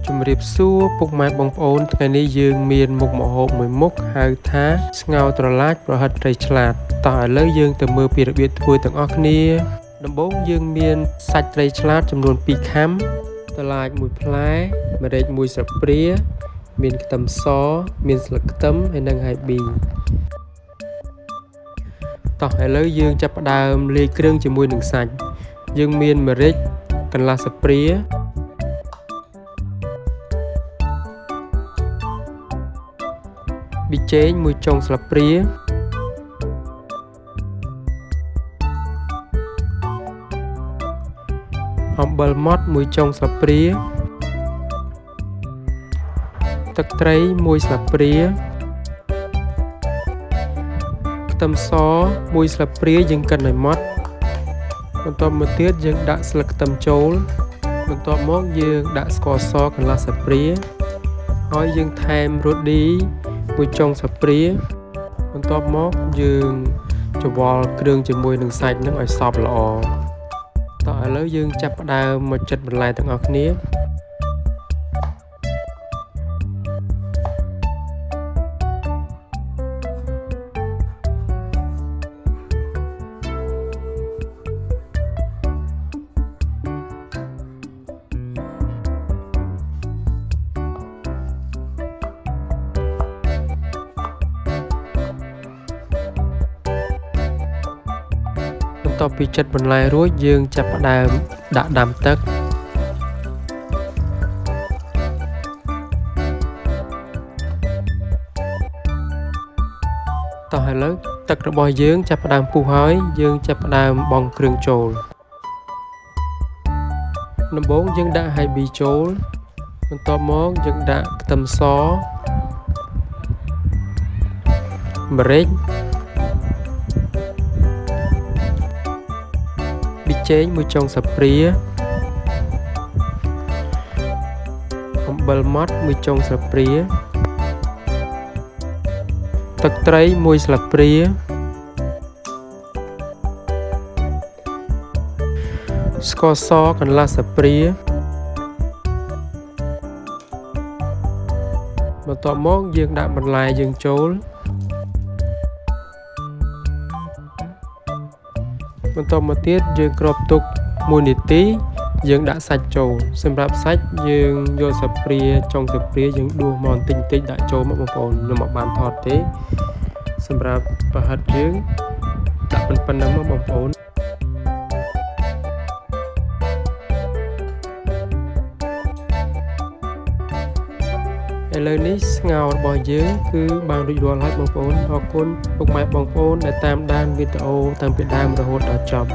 ជំរាបសួរពុកម៉ែបងប្អូនថ្ងៃនេះយើងមានមុខម្ហូបមួយមុខហៅថាស្ងោរត្រឡាចប្រហិតត្រីឆ្លាតតោះឥឡូវយើងទៅមើលពីរបៀបធ្វើទាំងអស់គ្នាដំបូងយើងមានសាច់ត្រីឆ្លាតចំនួន2ខាំត្រឡាច1ផ្លែម្រេច1ស្លាបព្រាមានខ្ទឹមសមានស្លឹកខ្ទឹមហើយនិងហើយប៊ីតោះឥឡូវយើងចាប់ផ្ដើមលាយគ្រឿងជាមួយនឹងសាច់យើងមានម្រេចកន្លះស្លាបព្រាប៊ីចេង1ចុងស្លាបព្រាអំបិលម៉ដ្ឋ1ចុងស្លាបព្រាទឹកត្រី1ស្លាបព្រាខ្ទឹមស1ស្លាបព្រាយើងកិនឲ្យម៉ដ្ឋបន្ទាប់មកទៀតយើងដាក់ស្លឹកខ្ទឹមចូលបន្ទាប់មកយើងដាក់ស្ករសកន្លះស្លាបព្រាហើយយើងថែមរ៉ូឌី1ចុងស្លាបព្រាបន្ទាប់មកយើងច្របល់គ្រឿងជាមួយនឹងសាច់នឹងឲ្យសព្វល្អតោះឥឡូវយើងចាប់ផ្ដើមមកចិតបន្លែទាំងអស់គ្នាបន្ទាប់ពីចិតបន្លែរួចយើងចាប់ផ្ដើមដាក់ដាំទឹកតោះឥឡូវទឹករបស់យើងចាប់ផ្ដើមពុះហើយយើងចាប់ផ្ដើមបង់គ្រឿងចូលដំបូងយើងដាក់ហើយប៊ីចូលបន្ទាប់មកយើងដាក់ខ្ទឹមសម្រេចប៊ីចេង1ចុងស្លាបព្រាអំបិលម៉ដ្ឋ1ចុងស្លាបព្រាទឹកត្រី1ស្លាបព្រាស្ករសកន្លះស្លាបព្រាបន្ទាប់មកយើងដាក់បន្លែយើងចូលបន្ទាប់មកទៀតយើងគ្របទុក1នាទីយើងដាក់សាច់ចូលសម្រាប់សាច់យើងយកស្លាបព្រាចុងស្លាបព្រាយើងដួសមកបន្តិចៗដាក់ចូលមកបងប្អូនខ្ញុំអត់បានថតទេសម្រាប់ប្រហិតយើងដាក់ប៉ុណ្ណឹងមកបងប្អូនឥឡូវនេះស្ងោររបស់យើងគឺបានរួចរាល់ហើយបងប្អូនអរគុណពុកម៉ែបងប្អូនដែលតាមដានវីដេអូតាំងពីដើមរហូតដល់ចប់